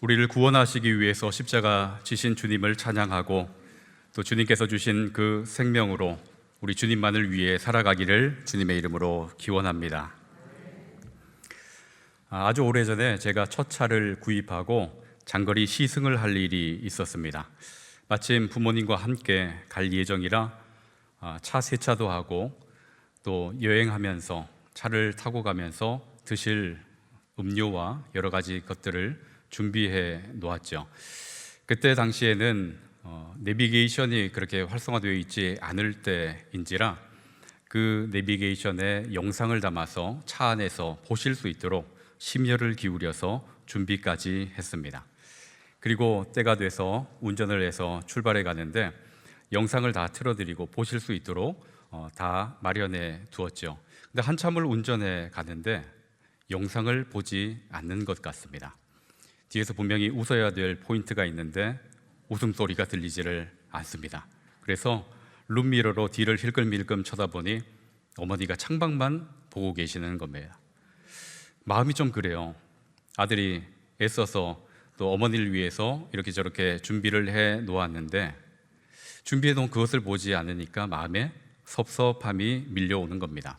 우리를 구원하시기 위해서 십자가 지신 주님을 찬양하고 또 주님께서 주신 그 생명으로 우리 주님만을 위해 살아가기를 주님의 이름으로 기원합니다. 아주 오래전에 제가 첫 차를 구입하고 장거리 시승을 할 일이 있었습니다. 마침 부모님과 함께 갈 예정이라 차 세차도 하고 또 여행하면서 차를 타고 가면서 드실 음료와 여러 가지 것들을 준비해 놓았죠. 그때 당시에는 내비게이션이 그렇게 활성화되어 있지 않을 때인지라 그 내비게이션에 영상을 담아서 차 안에서 보실 수 있도록 심혈을 기울여서 준비까지 했습니다. 그리고 때가 돼서 운전을 해서 출발해 가는데 영상을 다 틀어드리고 보실 수 있도록 다 마련해 두었죠. 근데 한참을 운전해 가는데 영상을 보지 않는 것 같습니다. 뒤에서 분명히 웃어야 될 포인트가 있는데 웃음소리가 들리지를 않습니다. 그래서 룸미러로 뒤를 힐끔힐끔 쳐다보니 어머니가 창밖만 보고 계시는 겁니다. 마음이 좀 그래요. 아들이 애써서 또 어머니를 위해서 이렇게 저렇게 준비를 해 놓았는데 준비해 놓은 그것을 보지 않으니까 마음에 섭섭함이 밀려오는 겁니다.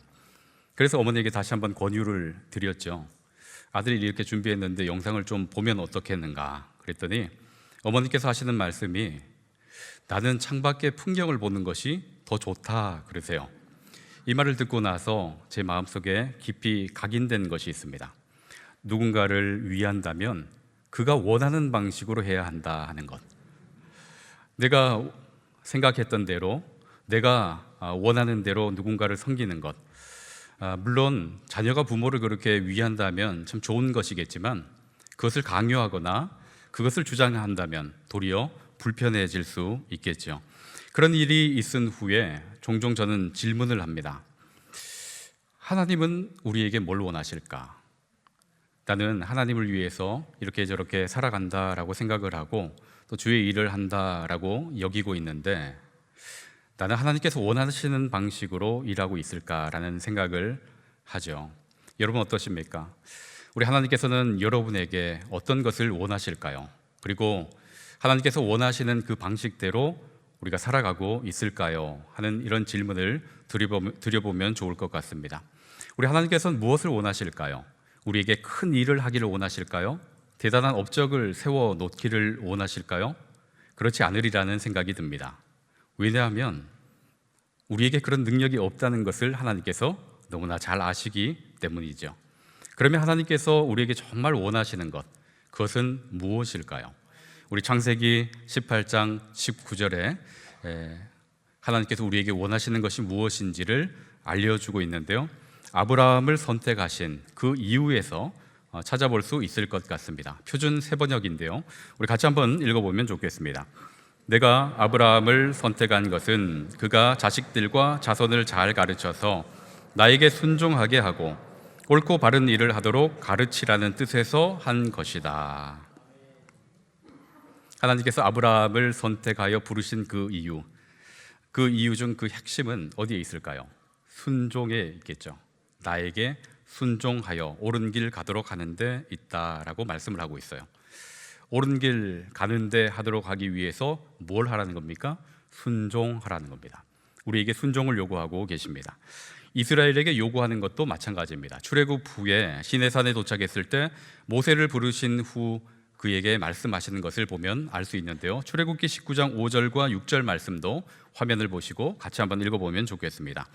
그래서 어머니에게 다시 한번 권유를 드렸죠. 아들이 이렇게 준비했는데 영상을 좀 보면 어떻겠는가 그랬더니 어머니께서 하시는 말씀이 나는 창밖의 풍경을 보는 것이 더 좋다 그러세요. 이 말을 듣고 나서 제 마음속에 깊이 각인된 것이 있습니다. 누군가를 위한다면 그가 원하는 방식으로 해야 한다 하는 것. 내가 생각했던 대로 내가 원하는 대로 누군가를 섬기는 것. 물론 자녀가 부모를 그렇게 위한다면 참 좋은 것이겠지만 그것을 강요하거나 그것을 주장한다면 도리어 불편해질 수 있겠죠. 그런 일이 있은 후에 종종 저는 질문을 합니다. 하나님은 우리에게 뭘 원하실까? 나는 하나님을 위해서 이렇게 저렇게 살아간다라고 생각을 하고 또 주의 일을 한다라고 여기고 있는데 나는 하나님께서 원하시는 방식으로 일하고 있을까라는 생각을 하죠. 여러분 어떠십니까? 우리 하나님께서는 여러분에게 어떤 것을 원하실까요? 그리고 하나님께서 원하시는 그 방식대로 우리가 살아가고 있을까요? 하는 이런 질문을 드려보면 좋을 것 같습니다. 우리 하나님께서는 무엇을 원하실까요? 우리에게 큰 일을 하기를 원하실까요? 대단한 업적을 세워 놓기를 원하실까요? 그렇지 않으리라는 생각이 듭니다. 왜냐하면 우리에게 그런 능력이 없다는 것을 하나님께서 너무나 잘 아시기 때문이죠. 그러면 하나님께서 우리에게 정말 원하시는 것, 그것은 무엇일까요? 우리 창세기 18장 19절에 하나님께서 우리에게 원하시는 것이 무엇인지를 알려주고 있는데요. 아브라함을 선택하신 그 이유에서 찾아볼 수 있을 것 같습니다. 표준 세번역인데요. 우리 같이 한번 읽어보면 좋겠습니다. 내가 아브라함을 선택한 것은 그가 자식들과 자손을 잘 가르쳐서 나에게 순종하게 하고 옳고 바른 일을 하도록 가르치라는 뜻에서 한 것이다. 하나님께서 아브라함을 선택하여 부르신 그 이유 중 그 핵심은 어디에 있을까요? 순종에 있겠죠. 나에게 순종하여 옳은 길 가도록 하는데 있다라고 말씀을 하고 있어요. 옳은 길 가는데 하도록 하기 위해서 뭘 하라는 겁니까? 순종하라는 겁니다. 우리에게 순종을 요구하고 계십니다. 이스라엘에게 요구하는 것도 마찬가지입니다. 출애굽 후에 시내산에 도착했을 때 모세를 부르신 후 그에게 말씀하시는 것을 보면 알 수 있는데요. 출애굽기 19장 5절과 6절 말씀도 화면을 보시고 같이 한번 읽어보면 좋겠습니다.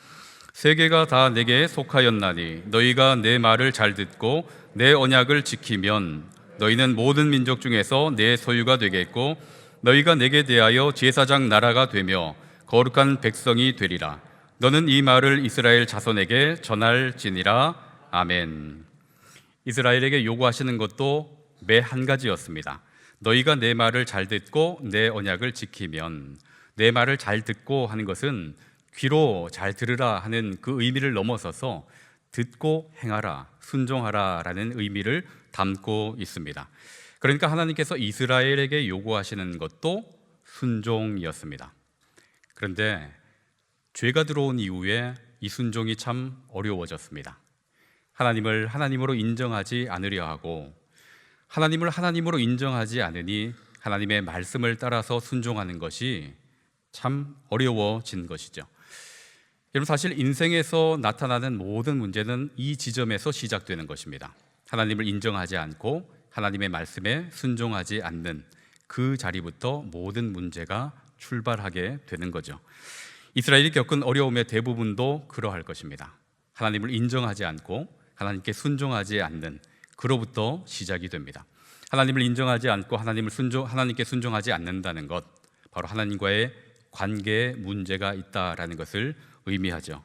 세계가 다 내게 속하였나니 너희가 내 말을 잘 듣고 내 언약을 지키면 너희는 모든 민족 중에서 내 소유가 되겠고 너희가 내게 대하여 제사장 나라가 되며 거룩한 백성이 되리라. 너는 이 말을 이스라엘 자손에게 전할지니라. 아멘. 이스라엘에게 요구하시는 것도 매 한 가지였습니다. 너희가 내 말을 잘 듣고 내 언약을 지키면, 내 말을 잘 듣고 하는 것은 귀로 잘 들으라 하는 그 의미를 넘어서서 듣고 행하라, 순종하라 라는 의미를 담고 있습니다. 그러니까 하나님께서 이스라엘에게 요구하시는 것도 순종이었습니다. 그런데 죄가 들어온 이후에 이 순종이 참 어려워졌습니다. 하나님을 하나님으로 인정하지 않으려 하고 하나님을 하나님으로 인정하지 않으니 하나님의 말씀을 따라서 순종하는 것이 참 어려워진 것이죠. 여러분, 사실 인생에서 나타나는 모든 문제는 이 지점에서 시작되는 것입니다. 하나님을 인정하지 않고 하나님의 말씀에 순종하지 않는 그 자리부터 모든 문제가 출발하게 되는 거죠. 이스라엘이 겪은 어려움의 대부분도 그러할 것입니다. 하나님을 인정하지 않고 하나님께 순종하지 않는 그로부터 시작이 됩니다. 하나님을 인정하지 않고 하나님께 순종하지 않는다는 것, 바로 하나님과의 관계에 문제가 있다라는 것을 의미하죠.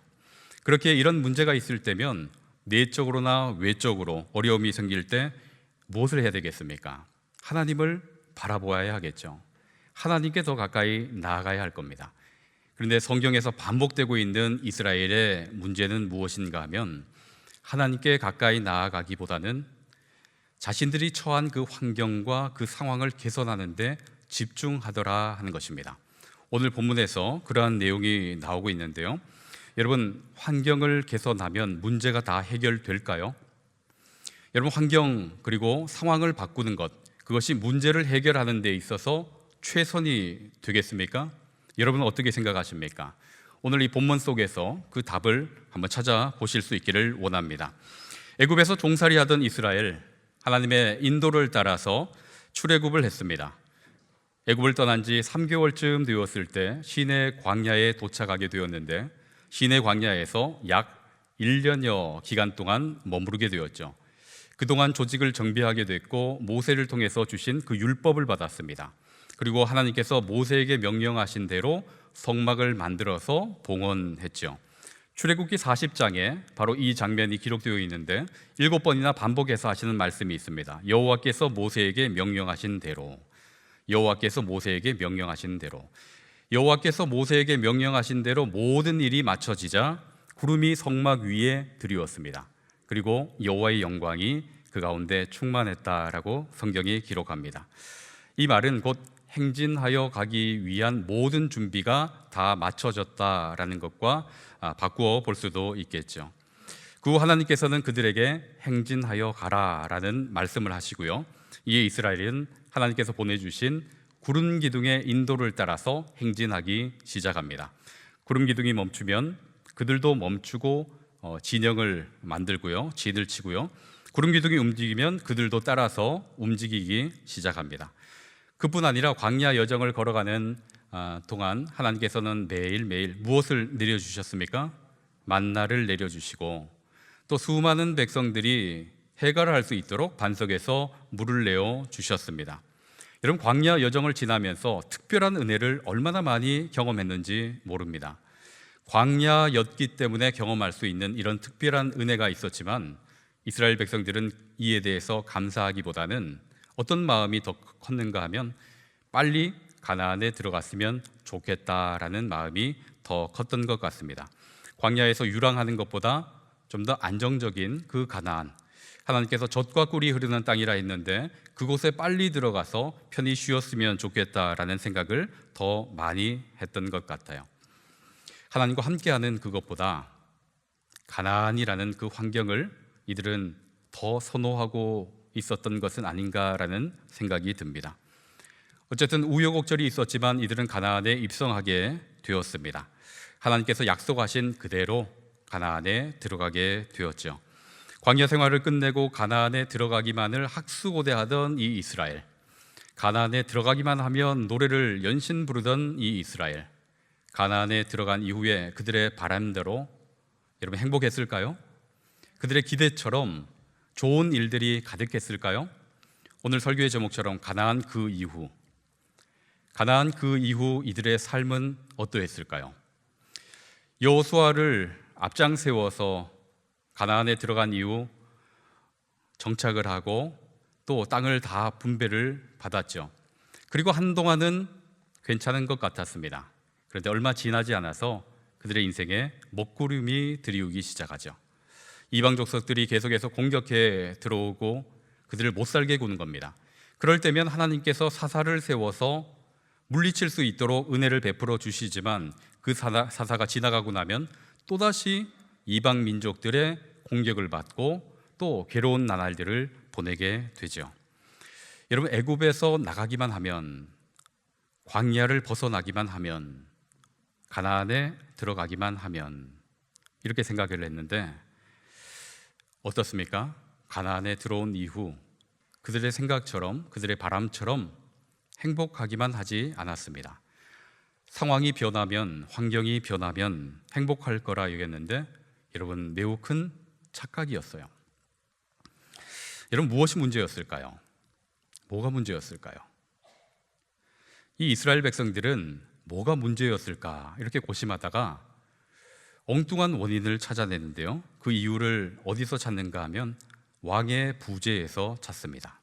그렇게 이런 문제가 있을 때면 내적으로나 외적으로 어려움이 생길 때 무엇을 해야 되겠습니까? 하나님을 바라보아야 하겠죠. 하나님께 더 가까이 나아가야 할 겁니다. 그런데 성경에서 반복되고 있는 이스라엘의 문제는 무엇인가 하면 하나님께 가까이 나아가기보다는 자신들이 처한 그 환경과 그 상황을 개선하는 데 집중하더라 하는 것입니다. 오늘 본문에서 그러한 내용이 나오고 있는데요. 여러분, 환경을 개선하면 문제가 다 해결될까요? 여러분, 환경 그리고 상황을 바꾸는 것, 그것이 문제를 해결하는 데 있어서 최선이 되겠습니까? 여러분은 어떻게 생각하십니까? 오늘 이 본문 속에서 그 답을 한번 찾아보실 수 있기를 원합니다. 애굽에서 종살이하던 이스라엘, 하나님의 인도를 따라서 출애굽을 했습니다. 애굽을 떠난 지 3개월쯤 되었을 때 시내 광야에 도착하게 되었는데 시내 광야에서 약 1년여 기간 동안 머무르게 되었죠. 그동안 조직을 정비하게 됐고 모세를 통해서 주신 그 율법을 받았습니다. 그리고 하나님께서 모세에게 명령하신 대로 성막을 만들어서 봉헌했죠. 출애굽기 40장에 바로 이 장면이 기록되어 있는데 7번이나 반복해서 하시는 말씀이 있습니다. 여호와께서 모세에게 명령하신 대로, 여호와께서 모세에게 명령하신 대로, 여호와께서 모세에게 명령하신 대로 모든 일이 마쳐지자 구름이 성막 위에 드리웠습니다. 그리고 여호와의 영광이 그 가운데 충만했다라고 성경이 기록합니다. 이 말은 곧 행진하여 가기 위한 모든 준비가 다 마쳐졌다라는 것과 바꾸어 볼 수도 있겠죠. 그 후 하나님께서는 그들에게 행진하여 가라라는 말씀을 하시고요. 이에 이스라엘은 하나님께서 보내주신 구름 기둥의 인도를 따라서 행진하기 시작합니다. 구름 기둥이 멈추면 그들도 멈추고 진영을 만들고요, 진을 치고요. 구름 기둥이 움직이면 그들도 따라서 움직이기 시작합니다. 그뿐 아니라 광야 여정을 걸어가는 동안 하나님께서는 매일매일 무엇을 내려주셨습니까? 만나를 내려주시고 또 수많은 백성들이 해결을 할 수 있도록 반석에서 물을 내어 주셨습니다. 여러분, 광야 여정을 지나면서 특별한 은혜를 얼마나 많이 경험했는지 모릅니다. 광야였기 때문에 경험할 수 있는 이런 특별한 은혜가 있었지만 이스라엘 백성들은 이에 대해서 감사하기보다는 어떤 마음이 더 컸는가 하면 빨리 가나안에 들어갔으면 좋겠다라는 마음이 더 컸던 것 같습니다. 광야에서 유랑하는 것보다 좀 더 안정적인 그 가나안, 하나님께서 젖과 꿀이 흐르는 땅이라 했는데 그곳에 빨리 들어가서 편히 쉬었으면 좋겠다라는 생각을 더 많이 했던 것 같아요. 하나님과 함께하는 그것보다 가나안이라는 그 환경을 이들은 더 선호하고 있었던 것은 아닌가라는 생각이 듭니다. 어쨌든 우여곡절이 있었지만 이들은 가나안에 입성하게 되었습니다. 하나님께서 약속하신 그대로 가나안에 들어가게 되었죠. 광야 생활을 끝내고 가나안에 들어가기만을 학수고대하던 이 이스라엘, 가나안에 들어가기만 하면 노래를 연신 부르던 이 이스라엘, 가나안에 들어간 이후에 그들의 바람대로 여러분 행복했을까요? 그들의 기대처럼 좋은 일들이 가득했을까요? 오늘 설교의 제목처럼 가나안 그 이후, 가나안 그 이후 이들의 삶은 어떠했을까요? 여호수아를 앞장 세워서 가나안에 들어간 이후 정착을 하고 또 땅을 다 분배를 받았죠. 그리고 한동안은 괜찮은 것 같았습니다. 그런데 얼마 지나지 않아서 그들의 인생에 먹구름이 들이우기 시작하죠. 이방 족속들이 계속해서 공격해 들어오고 그들을 못 살게 구는 겁니다. 그럴 때면 하나님께서 사사를 세워서 물리칠 수 있도록 은혜를 베풀어 주시지만 그 사사가 지나가고 나면 또다시 이방 민족들의 공격을 받고 또 괴로운 나날들을 보내게 되죠. 여러분, 애굽에서 나가기만 하면, 광야를 벗어나기만 하면, 가나안에 들어가기만 하면, 이렇게 생각을 했는데 어떻습니까? 가나안에 들어온 이후 그들의 생각처럼, 그들의 바람처럼 행복하기만 하지 않았습니다. 상황이 변하면, 환경이 변하면 행복할 거라 여겼는데 여러분, 매우 큰 착각이었어요. 여러분, 무엇이 문제였을까요? 뭐가 문제였을까요? 이 이스라엘 백성들은 뭐가 문제였을까 이렇게 고심하다가 엉뚱한 원인을 찾아내는데요, 그 이유를 어디서 찾는가 하면 왕의 부재에서 찾습니다.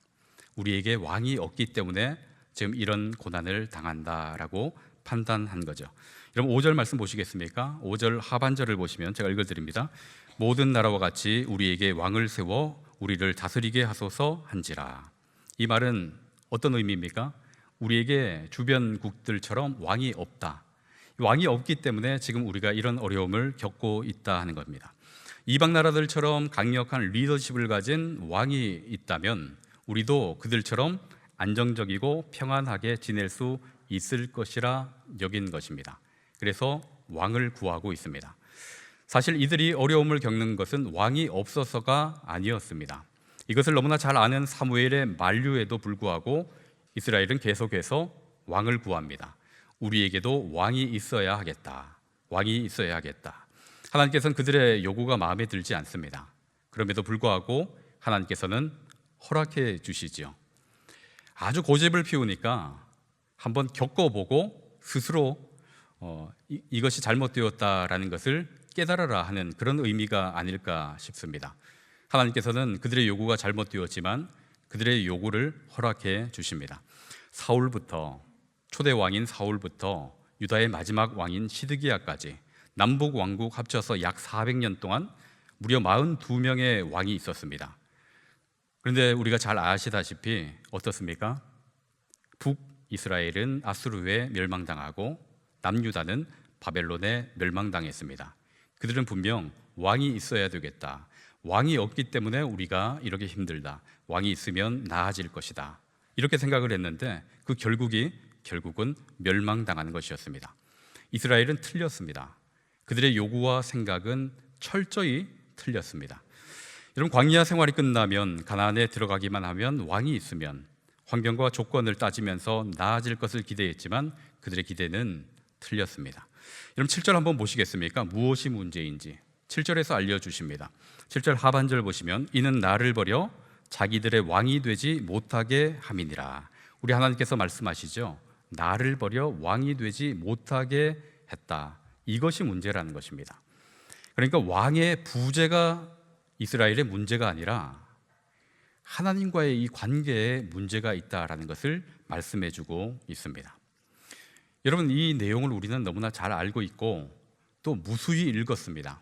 우리에게 왕이 없기 때문에 지금 이런 고난을 당한다라고 판단한 거죠. 여러분, 5절 말씀 보시겠습니까? 5절 하반절을 보시면 제가 읽어드립니다. 모든 나라와 같이 우리에게 왕을 세워 우리를 다스리게 하소서 한지라. 이 말은 어떤 의미입니까? 우리에게 주변국들처럼 왕이 없다, 왕이 없기 때문에 지금 우리가 이런 어려움을 겪고 있다 하는 겁니다. 이방 나라들처럼 강력한 리더십을 가진 왕이 있다면 우리도 그들처럼 안정적이고 평안하게 지낼 수 있을 것이라 여긴 것입니다. 그래서 왕을 구하고 있습니다. 사실 이들이 어려움을 겪는 것은 왕이 없어서가 아니었습니다. 이것을 너무나 잘 아는 사무엘의 만류에도 불구하고 이스라엘은 계속해서 왕을 구합니다. 우리에게도 왕이 있어야 하겠다, 왕이 있어야 하겠다. 하나님께서는 그들의 요구가 마음에 들지 않습니다. 그럼에도 불구하고 하나님께서는 허락해 주시지요. 아주 고집을 피우니까 한번 겪어보고 스스로 이것이 잘못되었다라는 것을 깨달아라 하는 그런 의미가 아닐까 싶습니다. 하나님께서는 그들의 요구가 잘못되었지만 그들의 요구를 허락해 주십니다. 사울부터, 초대 왕인 사울부터 유다의 마지막 왕인 시드기야까지 남북 왕국 합쳐서 약 400년 동안 무려 42명의 왕이 있었습니다. 그런데 우리가 잘 아시다시피 어떻습니까? 북이스라엘은 아수르에 멸망당하고 남유다는 바벨론에 멸망당했습니다. 그들은 분명 왕이 있어야 되겠다, 왕이 없기 때문에 우리가 이렇게 힘들다, 왕이 있으면 나아질 것이다, 이렇게 생각을 했는데 그 결국은 멸망당하는 것이었습니다. 이스라엘은 틀렸습니다. 그들의 요구와 생각은 철저히 틀렸습니다. 여러분, 광야 생활이 끝나면, 가나안에 들어가기만 하면, 왕이 있으면 환경과 조건을 따지면서 나아질 것을 기대했지만 그들의 기대는 틀렸습니다. 여러분, 7절 한번 보시겠습니까? 무엇이 문제인지 7절에서 알려주십니다. 7절 하반절 보시면 이는 나를 버려 자기들의 왕이 되지 못하게 함이니라. 우리 하나님께서 말씀하시죠. 나를 버려 왕이 되지 못하게 했다. 이것이 문제라는 것입니다. 그러니까 왕의 부재가 이스라엘의 문제가 아니라 하나님과의 이 관계에 문제가 있다라는 것을 말씀해주고 있습니다. 여러분, 이 내용을 우리는 너무나 잘 알고 있고 또 무수히 읽었습니다.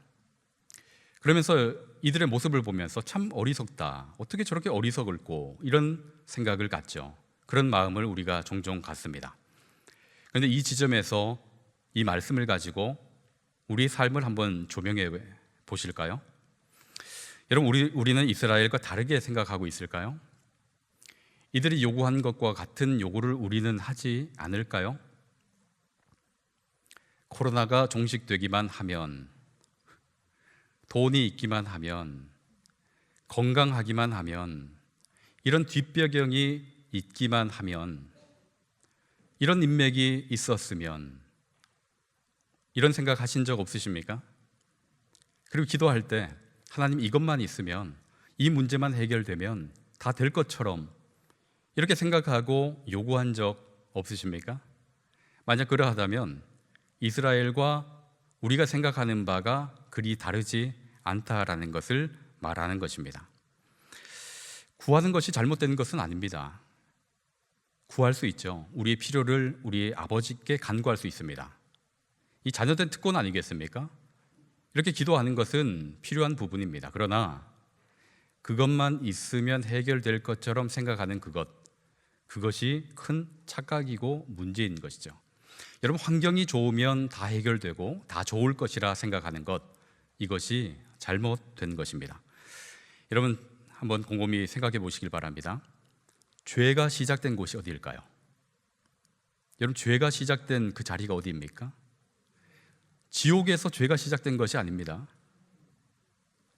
그러면서 이들의 모습을 보면서 참 어리석다, 어떻게 저렇게 어리석을꼬, 이런 생각을 갖죠. 그런 마음을 우리가 종종 갖습니다. 그런데 이 지점에서 이 말씀을 가지고 우리 삶을 한번 조명해 보실까요? 여러분, 우리는 이스라엘과 다르게 생각하고 있을까요? 이들이 요구한 것과 같은 요구를 우리는 하지 않을까요? 코로나가 종식되기만 하면, 돈이 있기만 하면, 건강하기만 하면, 이런 뒷배경이 있기만 하면, 이런 인맥이 있었으면, 이런 생각 하신 적 없으십니까? 그리고 기도할 때 하나님, 이것만 있으면, 이 문제만 해결되면 다 될 것처럼 이렇게 생각하고 요구한 적 없으십니까? 만약 그러하다면 이스라엘과 우리가 생각하는 바가 그리 다르지 않다라는 것을 말하는 것입니다. 구하는 것이 잘못된 것은 아닙니다. 구할 수 있죠. 우리의 필요를 우리 아버지께 간구할 수 있습니다. 이 자녀된 특권 아니겠습니까? 이렇게 기도하는 것은 필요한 부분입니다. 그러나 그것만 있으면 해결될 것처럼 생각하는 그것이 큰 착각이고 문제인 것이죠. 여러분, 환경이 좋으면 다 해결되고 다 좋을 것이라 생각하는 것, 이것이 잘못된 것입니다. 여러분, 한번 곰곰이 생각해 보시길 바랍니다. 죄가 시작된 곳이 어디일까요? 여러분, 죄가 시작된 그 자리가 어디입니까? 지옥에서 죄가 시작된 것이 아닙니다.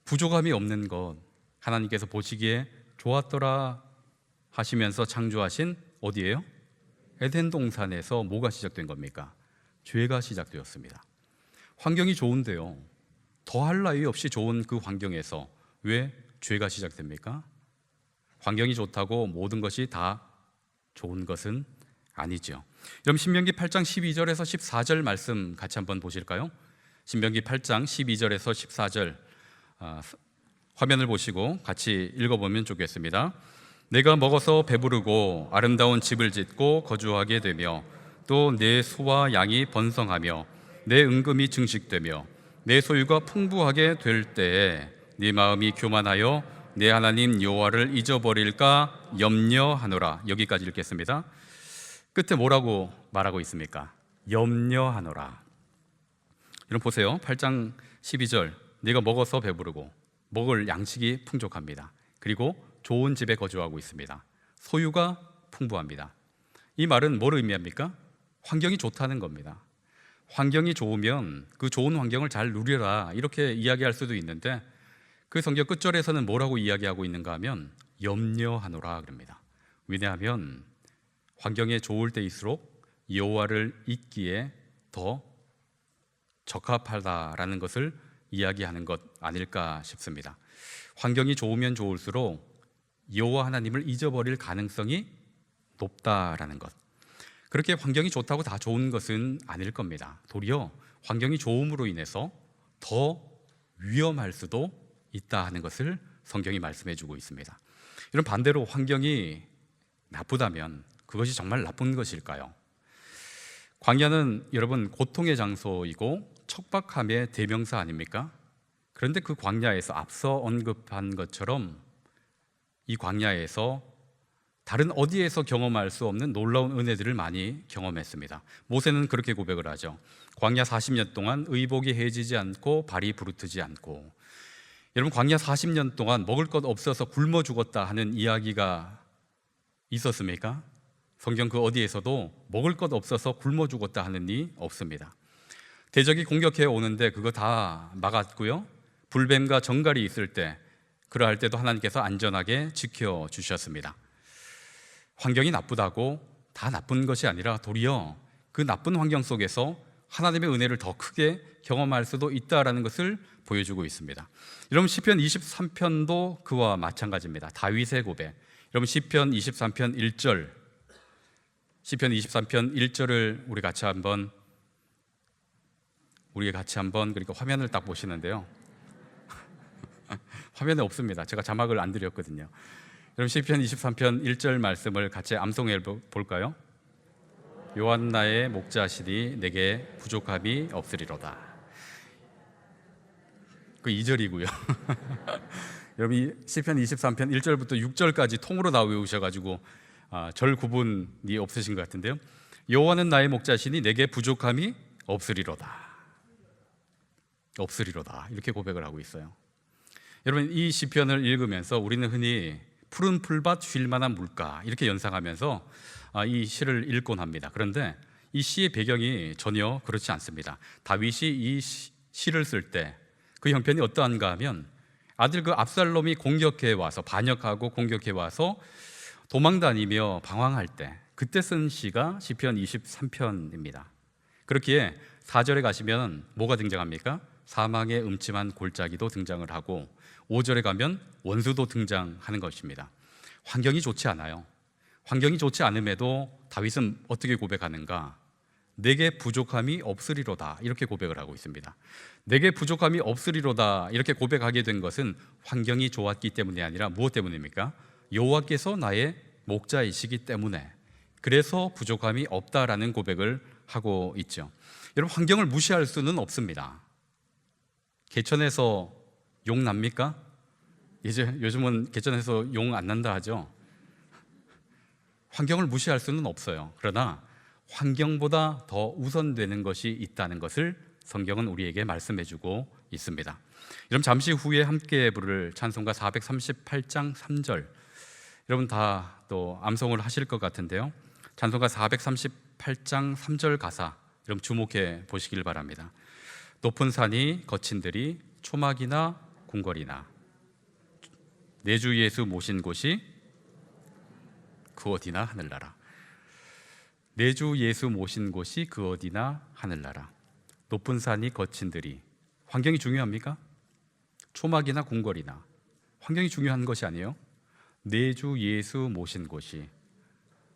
부족함이 없는 것, 하나님께서 보시기에 좋았더라 하시면서 창조하신 어디예요? 에덴 동산에서 뭐가 시작된 겁니까? 죄가 시작되었습니다. 환경이 좋은데요, 더할 나위 없이 좋은 그 환경에서 왜 죄가 시작됩니까? 환경이 좋다고 모든 것이 다 좋은 것은 아니죠. 그럼 신명기 8장 12절에서 14절 말씀 같이 한번 보실까요? 신명기 8장 12절에서 14절 화면을 보시고 같이 읽어보면 좋겠습니다. 내가 먹어서 배부르고 아름다운 집을 짓고 거주하게 되며 또 내 소와 양이 번성하며 내 은금이 증식되며 내 소유가 풍부하게 될 때에 네 마음이 교만하여 내 하나님 여호와를 잊어버릴까 염려하노라. 여기까지 읽겠습니다. 끝에 뭐라고 말하고 있습니까? 염려하노라. 여러분 보세요. 8장 12절, 내가 먹어서 배부르고 먹을 양식이 풍족합니다. 그리고 좋은 집에 거주하고 있습니다. 소유가 풍부합니다. 이 말은 뭘 의미합니까? 환경이 좋다는 겁니다. 환경이 좋으면 그 좋은 환경을 잘 누려라, 이렇게 이야기할 수도 있는데 그 성경 끝절에서는 뭐라고 이야기하고 있는가 하면 염려하노라 그럽니다. 왜냐하면 환경이 좋을 때일수록 여호와를 잊기에 더 적합하다라는 것을 이야기하는 것 아닐까 싶습니다. 환경이 좋으면 좋을수록 여호와 하나님을 잊어버릴 가능성이 높다라는 것. 그렇게 환경이 좋다고 다 좋은 것은 아닐 겁니다. 도리어 환경이 좋음으로 인해서 더 위험할 수도 있다 하는 것을 성경이 말씀해 주고 있습니다. 이런 반대로 환경이 나쁘다면 그것이 정말 나쁜 것일까요? 광야는 여러분 고통의 장소이고 척박함의 대명사 아닙니까? 그런데 그 광야에서 앞서 언급한 것처럼 이 광야에서 다른 어디에서 경험할 수 없는 놀라운 은혜들을 많이 경험했습니다. 모세는 그렇게 고백을 하죠. 광야 40년 동안 의복이 해지지 않고 발이 부르트지 않고. 여러분, 광야 40년 동안 먹을 것 없어서 굶어 죽었다 하는 이야기가 있었습니까? 성경 그 어디에서도 먹을 것 없어서 굶어 죽었다 하는 이 없습니다. 대적이 공격해 오는데 그거 다 막았고요. 불뱀과 정갈이 있을 때, 그러할 때도 하나님께서 안전하게 지켜주셨습니다. 환경이 나쁘다고 다 나쁜 것이 아니라 도리어 그 나쁜 환경 속에서 하나님의 은혜를 더 크게 경험할 수도 있다라는 것을 보여주고 있습니다. 여러분, 시편 23편도 그와 마찬가지입니다. 다윗의 고백. 여러분, 시편 23편 1절, 시편 23편 1절을 우리 같이 한번 그러니까 화면을 딱 보시는데요. 화면에 없습니다. 제가 자막을 안 드렸거든요. 여러분, 시편 23편 1절 말씀을 같이 암송해 볼까요? 요한나의 목자시니 내게 부족함이 없으리로다. 그 2절이고요. 여러분, 이 시편 23편 1절부터 6절까지 통으로 다 외우셔가지고 절 구분이 없으신 것 같은데요. 여호와는 나의 목자시니 내게 부족함이 없으리로다. 없으리로다, 이렇게 고백을 하고 있어요. 여러분, 이 시편을 읽으면서 우리는 흔히 푸른 풀밭 쉴 만한 물가 이렇게 연상하면서 이 시를 읽곤 합니다. 그런데 이 시의 배경이 전혀 그렇지 않습니다. 다윗이 이 시를 쓸 때 그 형편이 어떠한가 하면 아들 그 압살롬이 공격해 와서 반역하고 공격해 와서 도망 다니며 방황할 때, 그때 쓴 시가 시편 23편입니다. 그렇기에 4절에 가시면 뭐가 등장합니까? 사망의 음침한 골짜기도 등장을 하고 5절에 가면 원수도 등장하는 것입니다. 환경이 좋지 않아요. 환경이 좋지 않음에도 다윗은 어떻게 고백하는가? 내게 부족함이 없으리로다, 이렇게 고백을 하고 있습니다. 내게 부족함이 없으리로다 이렇게 고백하게 된 것은 환경이 좋았기 때문이 아니라 무엇 때문입니까? 여호와께서 나의 목자이시기 때문에, 그래서 부족함이 없다라는 고백을 하고 있죠. 여러분, 환경을 무시할 수는 없습니다. 개천에서 용 납니까? 이제 요즘은 개천에서 용 안 난다 하죠. 환경을 무시할 수는 없어요. 그러나 환경보다 더 우선되는 것이 있다는 것을 성경은 우리에게 말씀해주고 있습니다. 여러분, 잠시 후에 함께 부를 찬송가 438장 3절, 여러분 다 또 암송을 하실 것 같은데요. 찬송가 438장 3절 가사 여러분 주목해 보시길 바랍니다. 높은 산이 거친 들이 초막이나 궁궐이나 내 주 예수 모신 곳이 그 어디나 하늘나라. 내 주 예수 모신 곳이 그 어디나 하늘나라. 높은 산이 거친 들이, 환경이 중요합니까? 초막이나 궁궐이나 환경이 중요한 것이 아니에요. 내 주 예수 모신 곳이,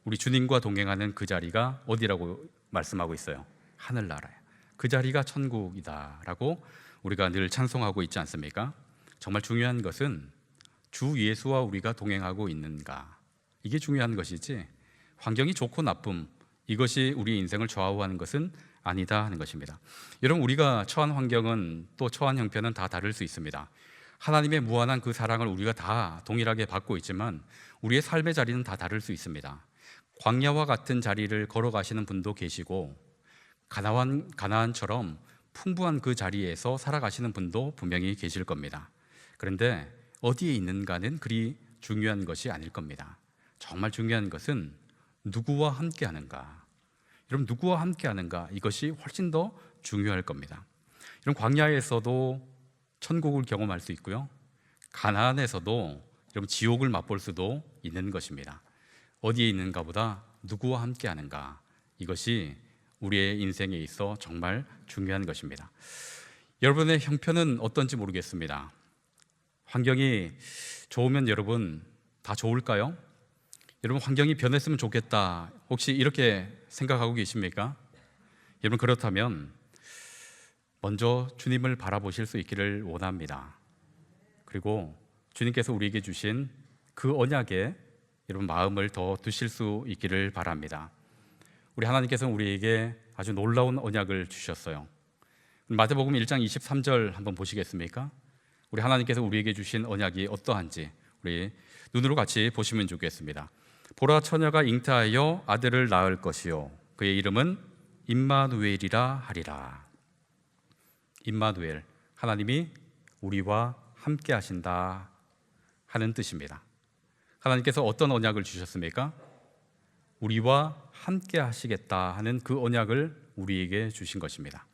우리 주님과 동행하는 그 자리가 어디라고 말씀하고 있어요? 하늘나라예요. 그 자리가 천국이다라고 우리가 늘 찬송하고 있지 않습니까? 정말 중요한 것은 주 예수와 우리가 동행하고 있는가, 이게 중요한 것이지 환경이 좋고 나쁨, 이것이 우리 인생을 좌우하는 것은 아니다 하는 것입니다. 여러분, 우리가 처한 환경은 또 처한 형편은 다 다를 수 있습니다. 하나님의 무한한 그 사랑을 우리가 다 동일하게 받고 있지만 우리의 삶의 자리는 다 다를 수 있습니다. 광야와 같은 자리를 걸어가시는 분도 계시고 가나안처럼 풍부한 그 자리에서 살아가시는 분도 분명히 계실 겁니다. 그런데 어디에 있는가는 그리 중요한 것이 아닐 겁니다. 정말 중요한 것은 누구와 함께 하는가. 여러분, 누구와 함께 하는가, 이것이 훨씬 더 중요할 겁니다. 이런 광야에서도 천국을 경험할 수 있고요, 가나안에서도 여러분 지옥을 맛볼 수도 있는 것입니다. 어디에 있는가 보다 누구와 함께 하는가, 이것이 우리의 인생에 있어 정말 중요한 것입니다. 여러분의 형편은 어떤지 모르겠습니다. 환경이 좋으면 여러분 다 좋을까요? 여러분, 환경이 변했으면 좋겠다, 혹시 이렇게 생각하고 계십니까? 여러분, 그렇다면 먼저 주님을 바라보실 수 있기를 원합니다. 그리고 주님께서 우리에게 주신 그 언약에 여러분 마음을 더 두실 수 있기를 바랍니다. 우리 하나님께서는 우리에게 아주 놀라운 언약을 주셨어요. 마태복음 1장 23절 한번 보시겠습니까? 우리 하나님께서 우리에게 주신 언약이 어떠한지 우리 눈으로 같이 보시면 좋겠습니다. 보라, 처녀가 잉태하여 아들을 낳을 것이요 그의 이름은 임마누엘이라 하리라. 임마누엘, 하나님이 우리와 함께 하신다 하는 뜻입니다. 하나님께서 어떤 언약을 주셨습니까? 우리와 함께 하시겠다 하는 그 언약을 우리에게 주신 것입니다.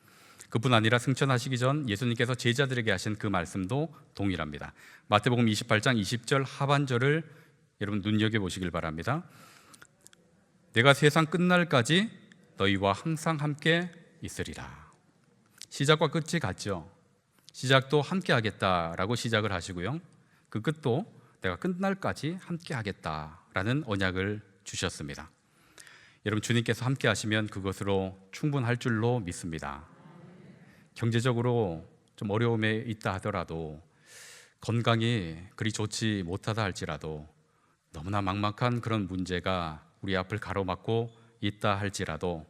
그뿐 아니라 승천하시기 전 예수님께서 제자들에게 하신 그 말씀도 동일합니다. 마태복음 28장 20절 하반절을 여러분 눈여겨보시길 바랍니다. 내가 세상 끝날까지 너희와 항상 함께 있으리라. 시작과 끝이 같죠. 시작도 함께 하겠다라고 시작을 하시고요, 그 끝도 내가 끝날까지 함께 하겠다라는 언약을 주셨습니다. 여러분, 주님께서 함께 하시면 그것으로 충분할 줄로 믿습니다. 경제적으로 좀 어려움에 있다 하더라도, 건강이 그리 좋지 못하다 할지라도, 너무나 막막한 그런 문제가 우리 앞을 가로막고 있다 할지라도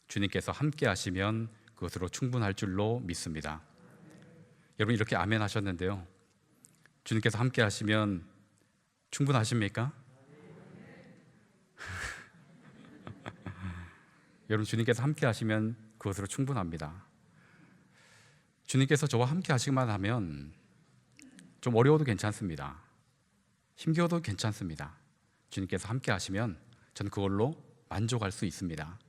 주님께서 함께 하시면 그것으로 충분할 줄로 믿습니다. 여러분, 이렇게 아멘 하셨는데요, 주님께서 함께 하시면 충분하십니까? 여러분, 주님께서 함께 하시면 그것으로 충분합니다. 주님께서 저와 함께 하시기만 하면 좀 어려워도 괜찮습니다. 힘겨워도 괜찮습니다. 주님께서 함께 하시면 저는 그걸로 만족할 수 있습니다.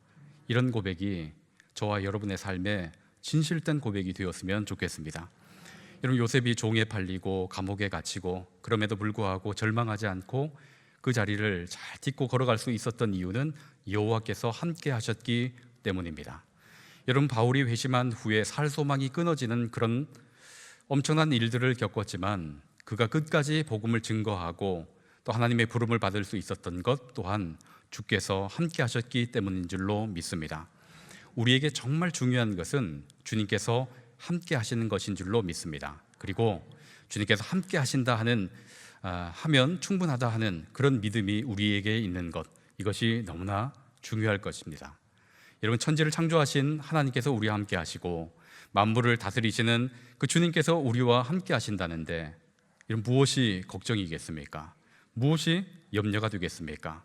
이런 고백이 저와 여러분의 삶에 진실된 고백이 되었으면 좋겠습니다. 여러분, 요셉이 종에 팔리고 감옥에 갇히고 그럼에도 불구하고 절망하지 않고 그 자리를 잘 딛고 걸어갈 수 있었던 이유는 여호와께서 함께 하셨기 때문입니다. 여러분, 바울이 회심한 후에 살 소망이 끊어지는 그런 엄청난 일들을 겪었지만 그가 끝까지 복음을 증거하고 또 하나님의 부름을 받을 수 있었던 것 또한 주께서 함께 하셨기 때문인 줄로 믿습니다. 우리에게 정말 중요한 것은 주님께서 함께 하시는 것인 줄로 믿습니다. 그리고 주님께서 함께 하신다 하면 충분하다 하는 그런 믿음이 우리에게 있는 것, 이것이 너무나 중요할 것입니다. 여러분, 천지를 창조하신 하나님께서 우리와 함께 하시고 만물을 다스리시는 그 주님께서 우리와 함께 하신다는데, 이런 무엇이 걱정이겠습니까? 무엇이 염려가 되겠습니까?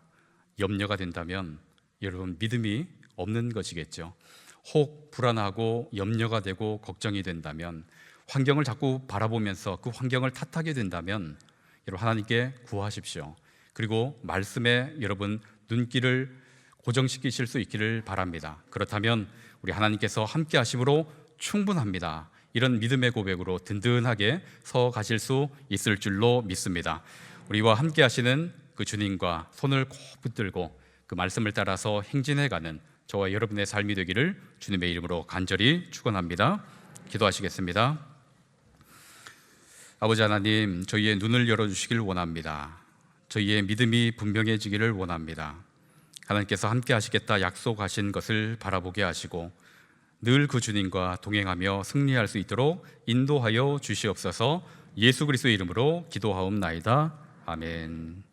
염려가 된다면 여러분, 믿음이 없는 것이겠죠. 혹 불안하고 염려가 되고 걱정이 된다면, 환경을 자꾸 바라보면서 그 환경을 탓하게 된다면 여러분, 하나님께 구하십시오. 그리고 말씀에 여러분 눈길을 고정시키실 수 있기를 바랍니다. 그렇다면 우리 하나님께서 함께 하심으로 충분합니다. 이런 믿음의 고백으로 든든하게 서 가실 수 있을 줄로 믿습니다. 우리와 함께 하시는 그 주님과 손을 꼭 붙들고 그 말씀을 따라서 행진해가는 저와 여러분의 삶이 되기를 주님의 이름으로 간절히 축원합니다. 기도하시겠습니다. 아버지 하나님, 저희의 눈을 열어주시길 원합니다. 저희의 믿음이 분명해지기를 원합니다. 하나님께서 함께 하시겠다 약속하신 것을 바라보게 하시고 늘 그 주님과 동행하며 승리할 수 있도록 인도하여 주시옵소서. 예수 그리스도의 이름으로 기도하옵나이다. 아멘.